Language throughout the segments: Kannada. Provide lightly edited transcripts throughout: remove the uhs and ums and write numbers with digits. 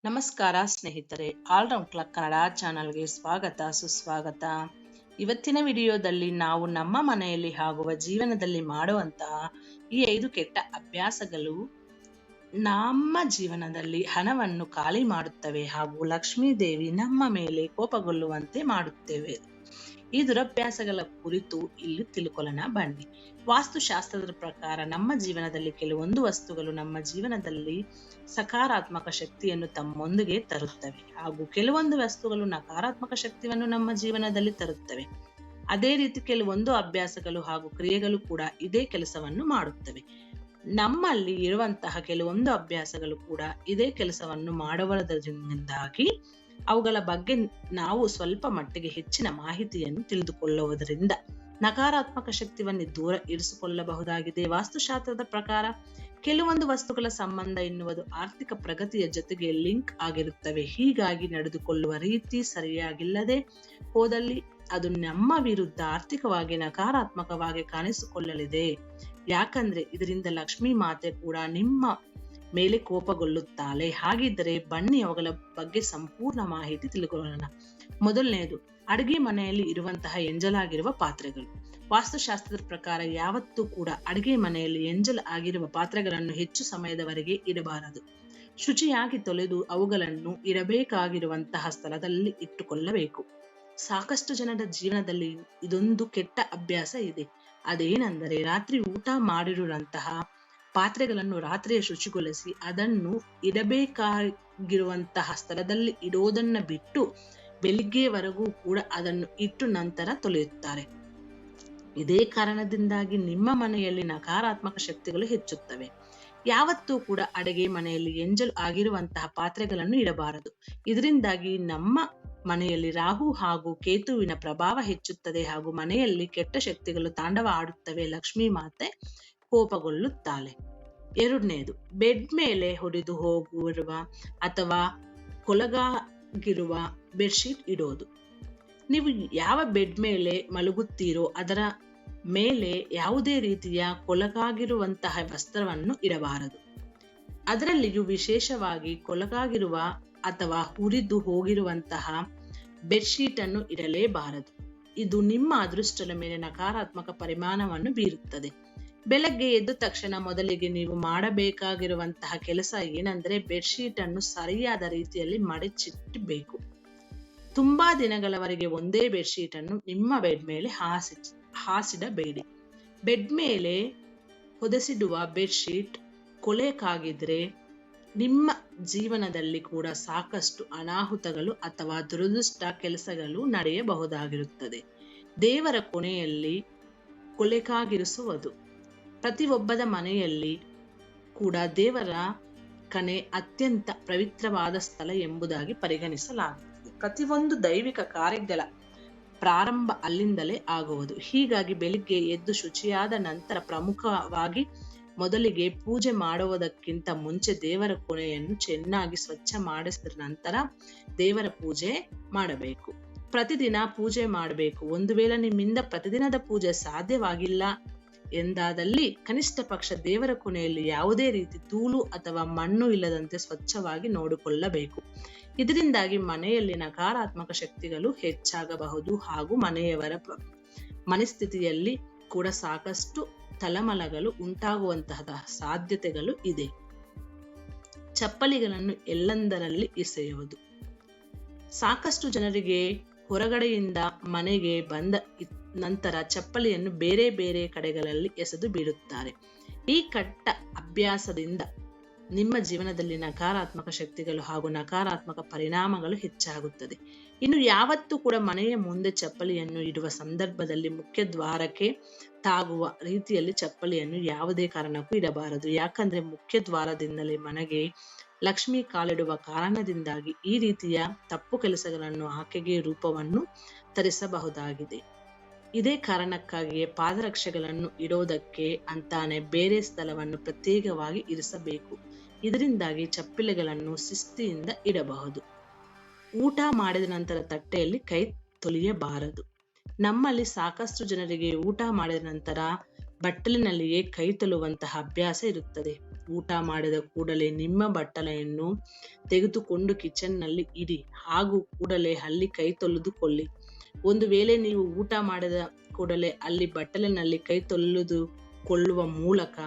ನಮಸ್ಕಾರ ಸ್ನೇಹಿತರೆ, ಆಲ್ರೌಂಡ್ ಕ್ಲಾಕ್ ಕನ್ನಡ ಚಾನಲ್ಗೆ ಸ್ವಾಗತ ಸುಸ್ವಾಗತ. ಇವತ್ತಿನ ವಿಡಿಯೋದಲ್ಲಿ ನಾವು ನಮ್ಮ ಮನೆಯಲ್ಲಿ ಆಗುವ ಜೀವನದಲ್ಲಿ ಮಾಡುವಂತಹ ಈ 5 ಕೆಟ್ಟ ಅಭ್ಯಾಸಗಳು ನಮ್ಮ ಜೀವನದಲ್ಲಿ ಹಣವನ್ನು ಖಾಲಿ ಮಾಡುತ್ತವೆ ಹಾಗೂ ಲಕ್ಷ್ಮೀ ದೇವಿ ನಮ್ಮ ಮೇಲೆ ಕೋಪಗೊಳ್ಳುವಂತೆ ಮಾಡುತ್ತೇವೆ. ಈ ದುರಭ್ಯಾಸಗಳ ಕುರಿತು ಇಲ್ಲಿ ತಿಳ್ಕೊಳ್ಳೋಣ ಬನ್ನಿ. ವಾಸ್ತುಶಾಸ್ತ್ರದ ಪ್ರಕಾರ ನಮ್ಮ ಜೀವನದಲ್ಲಿ ಕೆಲವೊಂದು ವಸ್ತುಗಳು ನಮ್ಮ ಜೀವನದಲ್ಲಿ ಸಕಾರಾತ್ಮಕ ಶಕ್ತಿಯನ್ನು ತಮ್ಮೊಂದಿಗೆ ತರುತ್ತವೆ ಹಾಗೂ ಕೆಲವೊಂದು ವಸ್ತುಗಳು ನಕಾರಾತ್ಮಕ ಶಕ್ತಿಯನ್ನು ನಮ್ಮ ಜೀವನದಲ್ಲಿ ತರುತ್ತವೆ. ಅದೇ ರೀತಿ ಕೆಲವೊಂದು ಅಭ್ಯಾಸಗಳು ಹಾಗೂ ಕ್ರಿಯೆಗಳು ಕೂಡ ಇದೇ ಕೆಲಸವನ್ನು ಮಾಡುತ್ತವೆ. ನಮ್ಮಲ್ಲಿ ಇರುವಂತಹ ಕೆಲವೊಂದು ಅಭ್ಯಾಸಗಳು ಕೂಡ ಇದೇ ಕೆಲಸವನ್ನು ಮಾಡುವುದರಿಂದಾಗಿ ಅವುಗಳ ಬಗ್ಗೆ ನಾವು ಸ್ವಲ್ಪ ಮಟ್ಟಿಗೆ ಹೆಚ್ಚಿನ ಮಾಹಿತಿಯನ್ನು ತಿಳಿದುಕೊಳ್ಳುವುದರಿಂದ ನಕಾರಾತ್ಮಕ ಶಕ್ತಿಯನ್ನು ದೂರ ಇರಿಸಿಕೊಳ್ಳಬಹುದಾಗಿದೆ. ವಾಸ್ತುಶಾಸ್ತ್ರದ ಪ್ರಕಾರ ಕೆಲವೊಂದು ವಸ್ತುಗಳ ಸಂಬಂಧ ಎನ್ನುವುದು ಆರ್ಥಿಕ ಪ್ರಗತಿಯ ಜೊತೆಗೆ ಲಿಂಕ್ ಆಗಿರುತ್ತವೆ. ಹೀಗಾಗಿ ನಡೆದುಕೊಳ್ಳುವ ರೀತಿ ಸರಿಯಾಗಿಲ್ಲದೆ ಹೋದಲ್ಲಿ ಅದು ನಮ್ಮ ವಿರುದ್ಧ ಆರ್ಥಿಕವಾಗಿ ನಕಾರಾತ್ಮಕವಾಗಿ ಕಾಣಿಸಿಕೊಳ್ಳಲಿದೆ. ಯಾಕಂದ್ರೆ ಇದರಿಂದ ಲಕ್ಷ್ಮೀ ಮಾತೆ ಕೂಡ ನಿಮ್ಮ ಮೇಲೆ ಕೋಪಗೊಳ್ಳುತ್ತಾಳೆ. ಹಾಗಿದ್ದರೆ ಬನ್ನಿ ಅವುಗಳ ಬಗ್ಗೆ ಸಂಪೂರ್ಣ ಮಾಹಿತಿ ತಿಳ್ಕೊಳ್ಳೋಣ. ಮೊದಲನೆಯದು, ಅಡುಗೆ ಮನೆಯಲ್ಲಿ ಇರುವಂತಹ ಎಂಜಲಾಗಿರುವ ಪಾತ್ರೆಗಳು. ವಾಸ್ತುಶಾಸ್ತ್ರದ ಪ್ರಕಾರ ಯಾವತ್ತೂ ಕೂಡ ಅಡುಗೆ ಮನೆಯಲ್ಲಿ ಎಂಜಲ್ ಆಗಿರುವ ಪಾತ್ರೆಗಳನ್ನು ಹೆಚ್ಚು ಸಮಯದವರೆಗೆ ಇಡಬಾರದು. ಶುಚಿಯಾಗಿ ತೊಳೆದು ಅವುಗಳನ್ನು ಇಡಬೇಕಾಗಿರುವಂತಹ ಸ್ಥಳದಲ್ಲಿ ಇಟ್ಟುಕೊಳ್ಳಬೇಕು. ಸಾಕಷ್ಟು ಜನರ ಜೀವನದಲ್ಲಿ ಇದೊಂದು ಕೆಟ್ಟ ಅಭ್ಯಾಸ ಇದೆ. ಅದೇನೆಂದರೆ ರಾತ್ರಿ ಊಟ ಮಾಡಿರುವಂತಹ ಪಾತ್ರೆಗಳನ್ನು ರಾತ್ರಿಯೇ ಶುಚಿಗೊಳಿಸಿ ಅದನ್ನು ಇಡಬೇಕಾಗಿರುವಂತಹ ಸ್ಥಳದಲ್ಲಿ ಇಡೋದನ್ನ ಬಿಟ್ಟು ಬೆಳಿಗ್ಗೆವರೆಗೂ ಕೂಡ ಅದನ್ನು ಇಟ್ಟು ನಂತರ ತೊಳೆಯುತ್ತಾರೆ. ಇದೇ ಕಾರಣದಿಂದಾಗಿ ನಿಮ್ಮ ಮನೆಯಲ್ಲಿ ನಕಾರಾತ್ಮಕ ಶಕ್ತಿಗಳು ಹೆಚ್ಚುತ್ತವೆ. ಯಾವತ್ತೂ ಕೂಡ ಅಡುಗೆ ಮನೆಯಲ್ಲಿ ಎಂಜಲ್ ಆಗಿರುವಂತಹ ಪಾತ್ರೆಗಳನ್ನು ಇಡಬಾರದು. ಇದರಿಂದಾಗಿ ನಮ್ಮ ಮನೆಯಲ್ಲಿ ರಾಹು ಹಾಗೂ ಕೇತುವಿನ ಪ್ರಭಾವ ಹೆಚ್ಚುತ್ತದೆ ಹಾಗೂ ಮನೆಯಲ್ಲಿ ಕೆಟ್ಟ ಶಕ್ತಿಗಳು ತಾಂಡವ ಆಡುತ್ತವೆ. ಲಕ್ಷ್ಮೀ ಮಾತೆ ಕೋಪಗೊಳ್ಳುತ್ತಾಳೆ. ಎರಡನೇದು, ಬೆಡ್ ಮೇಲೆ ಹೊಡೆದು ಹೋಗಿರುವ ಅಥವಾ ಕೊಳಗಾಗಿರುವ ಬೆಡ್ಶೀಟ್ ಇಡೋದು. ನೀವು ಯಾವ ಬೆಡ್ ಮೇಲೆ ಮಲಗುತ್ತೀರೋ ಅದರ ಮೇಲೆ ಯಾವುದೇ ರೀತಿಯ ಕೊಳಗಾಗಿರುವಂತಹ ವಸ್ತ್ರವನ್ನು ಇಡಬಾರದು. ಅದರಲ್ಲಿಯೂ ವಿಶೇಷವಾಗಿ ಕೊಳಗಾಗಿರುವ ಅಥವಾ ಹುರಿದು ಹೋಗಿರುವಂತಹ ಬೆಡ್ಶೀಟ್ ಅನ್ನು ಇಡಲೇಬಾರದು. ಇದು ನಿಮ್ಮ ಅದೃಷ್ಟದ ಮೇಲೆ ನಕಾರಾತ್ಮಕ ಪರಿಣಾಮವನ್ನು ಬೀರುತ್ತದೆ. ಬೆಳಗ್ಗೆ ಎದ್ದ ತಕ್ಷಣ ಮೊದಲಿಗೆ ನೀವು ಮಾಡಬೇಕಾಗಿರುವಂತಹ ಕೆಲಸ ಏನೆಂದರೆ ಬೆಡ್ಶೀಟ್ ಅನ್ನು ಸರಿಯಾದ ರೀತಿಯಲ್ಲಿ ಮಡಚಿಡಬೇಕು. ತುಂಬಾ ದಿನಗಳವರೆಗೆ ಒಂದೇ ಬೆಡ್ಶೀಟ್ ಅನ್ನು ನಿಮ್ಮ ಬೆಡ್ ಮೇಲೆ ಹಾಸಿಡಬೇಡಿ. ಬೆಡ್ ಮೇಲೆ ಹೊದಸಿಡುವ ಬೆಡ್ಶೀಟ್ ಕೊಳೆಕಾಗಿದ್ರೆ ನಿಮ್ಮ ಜೀವನದಲ್ಲಿ ಕೂಡ ಸಾಕಷ್ಟು ಅನಾಹುತಗಳು ಅಥವಾ ದುರದೃಷ್ಟ ಕೆಲಸಗಳು ನಡೆಯಬಹುದಾಗಿರುತ್ತದೆ. ದೇವರ ಕೊನೆಯಲ್ಲಿ ಕೊಳೆಕಾಗಿರಿಸುವುದು. ಪ್ರತಿಯೊಬ್ಬದ ಮನೆಯಲ್ಲಿ ಕೂಡ ದೇವರ ಕನೆ ಅತ್ಯಂತ ಪವಿತ್ರವಾದ ಸ್ಥಳ ಎಂಬುದಾಗಿ ಪರಿಗಣಿಸಲಾಗುತ್ತದೆ. ಪ್ರತಿಯೊಂದು ದೈವಿಕ ಕಾರ್ಯಗಳ ಪ್ರಾರಂಭ ಅಲ್ಲಿಂದಲೇ ಆಗುವುದು. ಹೀಗಾಗಿ ಬೆಳಿಗ್ಗೆ ಎದ್ದು ಶುಚಿಯಾದ ನಂತರ ಪ್ರಮುಖವಾಗಿ ಮೊದಲಿಗೆ ಪೂಜೆ ಮಾಡುವುದಕ್ಕಿಂತ ಮುಂಚೆ ದೇವರ ಕೊನೆಯನ್ನು ಚೆನ್ನಾಗಿ ಸ್ವಚ್ಛ ಮಾಡಿಸಿದ ನಂತರ ದೇವರ ಪೂಜೆ ಮಾಡಬೇಕು. ಪ್ರತಿದಿನ ಪೂಜೆ ಮಾಡಬೇಕು. ಒಂದು ವೇಳೆ ನಿಮ್ಮಿಂದ ಪ್ರತಿದಿನದ ಪೂಜೆ ಸಾಧ್ಯವಾಗಿಲ್ಲ ಎಂದಾದಲ್ಲಿ ಕನಿಷ್ಠ ಪಕ್ಷ ದೇವರ ಕೊನೆಯಲ್ಲಿ ಯಾವುದೇ ರೀತಿ ಧೂಳು ಅಥವಾ ಮಣ್ಣು ಇಲ್ಲದಂತೆ ಸ್ವಚ್ಛವಾಗಿ ನೋಡಿಕೊಳ್ಳಬೇಕು. ಇದರಿಂದಾಗಿ ಮನೆಯಲ್ಲಿ ನಕಾರಾತ್ಮಕ ಶಕ್ತಿಗಳು ಹೆಚ್ಚಾಗಬಹುದು ಹಾಗೂ ಮನೆಯವರ ಮನಸ್ಥಿತಿಯಲ್ಲಿ ಕೂಡ ಸಾಕಷ್ಟು ತಳಮಳಗಳು ಉಂಟಾಗುವಂತಹ ಸಾಧ್ಯತೆಗಳು ಇದೆ. ಚಪ್ಪಲಿಗಳನ್ನು ಎಲ್ಲೆಂದರಲ್ಲಿ ಎಸೆಯುವುದು. ಸಾಕಷ್ಟು ಜನರಿಗೆ ಹೊರಗಡೆಯಿಂದ ಮನೆಗೆ ಬಂದ ನಂತರ ಚಪ್ಪಲಿಯನ್ನು ಬೇರೆ ಬೇರೆ ಕಡೆಗಳಲ್ಲಿ ಎಸೆದು ಬಿಡುತ್ತಾರೆ. ಈ ಕೆಟ್ಟ ಅಭ್ಯಾಸದಿಂದ ನಿಮ್ಮ ಜೀವನದಲ್ಲಿ ನಕಾರಾತ್ಮಕ ಶಕ್ತಿಗಳು ಹಾಗೂ ನಕಾರಾತ್ಮಕ ಪರಿಣಾಮಗಳು ಹೆಚ್ಚಾಗುತ್ತದೆ. ಇನ್ನು ಯಾವತ್ತೂ ಕೂಡ ಮನೆಯ ಮುಂದೆ ಚಪ್ಪಲಿಯನ್ನು ಇಡುವ ಸಂದರ್ಭದಲ್ಲಿ ಮುಖ್ಯ ದ್ವಾರಕ್ಕೆ ತಾಗುವ ರೀತಿಯಲ್ಲಿ ಚಪ್ಪಲಿಯನ್ನು ಯಾವುದೇ ಕಾರಣಕ್ಕೂ ಇಡಬಾರದು. ಯಾಕಂದ್ರೆ ಮುಖ್ಯ ದ್ವಾರದಿಂದಲೇ ಮನೆಗೆ ಲಕ್ಷ್ಮಿ ಕಾಲಿಡುವ ಕಾರಣದಿಂದಾಗಿ ಈ ರೀತಿಯ ತಪ್ಪು ಕೆಲಸಗಳನ್ನು ಆಕೆಗೆ ರೂಪವನ್ನು ತರಿಸಬಹುದಾಗಿದೆ. ಇದೇ ಕಾರಣಕ್ಕಾಗಿಯೇ ಪಾದರಕ್ಷೆಗಳನ್ನು ಇಡೋದಕ್ಕೆ ಅಂತಾನೆ ಬೇರೆ ಸ್ಥಳವನ್ನು ಪ್ರತ್ಯೇಕವಾಗಿ ಇರಿಸಬೇಕು. ಇದರಿಂದಾಗಿ ಚಪ್ಪಲಿಗಳನ್ನು ಶಿಸ್ತಿಯಿಂದ ಇಡಬಹುದು. ಊಟ ಮಾಡಿದ ನಂತರ ತಟ್ಟೆಯಲ್ಲಿ ಕೈ ತೊಳೆಯಬಾರದು. ನಮ್ಮಲ್ಲಿ ಸಾಕಷ್ಟು ಜನರಿಗೆ ಊಟ ಮಾಡಿದ ನಂತರ ಬಟ್ಟಲಿನಲ್ಲಿಯೇ ಕೈ ತೊಳುವಂತಹ ಅಭ್ಯಾಸ ಇರುತ್ತದೆ. ಊಟ ಮಾಡಿದ ಕೂಡಲೇ ನಿಮ್ಮ ಬಟ್ಟಲೆಯನ್ನು ತೆಗೆದುಕೊಂಡು ಕಿಚನ್ನಲ್ಲಿ ಇಡಿ ಹಾಗೂ ಕೂಡಲೇ ಅಲ್ಲಿ ಕೈ ತೊಳೆದುಕೊಳ್ಳಿ. ಒಂದು ವೇಳೆ ನೀವು ಊಟ ಮಾಡಿದ ಕೂಡಲೇ ಅಲ್ಲಿ ಬಟ್ಟಲಿನಲ್ಲಿ ಕೈ ತೊಳೆದುಕೊಳ್ಳುವ ಮೂಲಕ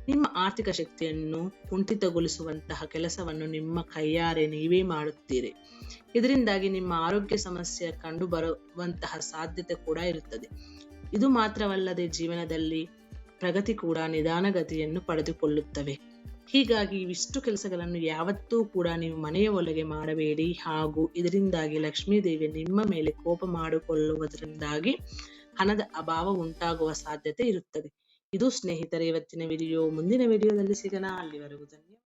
ನಿಮ್ಮ ಆರ್ಥಿಕ ಶಕ್ತಿಯನ್ನು ಕುಂಠಿತಗೊಳಿಸುವಂತಹ ಕೆಲಸವನ್ನು ನಿಮ್ಮ ಕೈಯಾರೆ ನೀವೇ ಮಾಡುತ್ತೀರಿ. ಇದರಿಂದಾಗಿ ನಿಮ್ಮ ಆರೋಗ್ಯ ಸಮಸ್ಯೆ ಕಂಡು ಬರುವಂತಹ ಸಾಧ್ಯತೆ ಕೂಡ ಇರುತ್ತದೆ. ಇದು ಮಾತ್ರವಲ್ಲದೆ ಜೀವನದಲ್ಲಿ ಪ್ರಗತಿ ಕೂಡ ನಿಧಾನಗತಿಯನ್ನು ಪಡೆದುಕೊಳ್ಳುತ್ತವೆ. ಹೀಗಾಗಿ ಇವಿಷ್ಟು ಕೆಲಸಗಳನ್ನು ಯಾವತ್ತೂ ಕೂಡ ನೀವು ಮನೆಯ ಒಳಗೆ ಮಾಡಬೇಡಿ. ಹಾಗೂ ಇದರಿಂದಾಗಿ ಲಕ್ಷ್ಮೀ ದೇವಿ ನಿಮ್ಮ ಮೇಲೆ ಕೋಪ ಮಾಡಿಕೊಳ್ಳುವುದರಿಂದಾಗಿ ಹಣದ ಅಭಾವ ಉಂಟಾಗುವ ಸಾಧ್ಯತೆ ಇರುತ್ತದೆ. ಇದು ಸ್ನೇಹಿತರೆ ಇವತ್ತಿನ ವಿಡಿಯೋ. ಮುಂದಿನ ವಿಡಿಯೋದಲ್ಲಿ ಸಿಗೋಣ. ಅಲ್ಲಿವರೆಗೂ ಧನ್ಯವಾದ.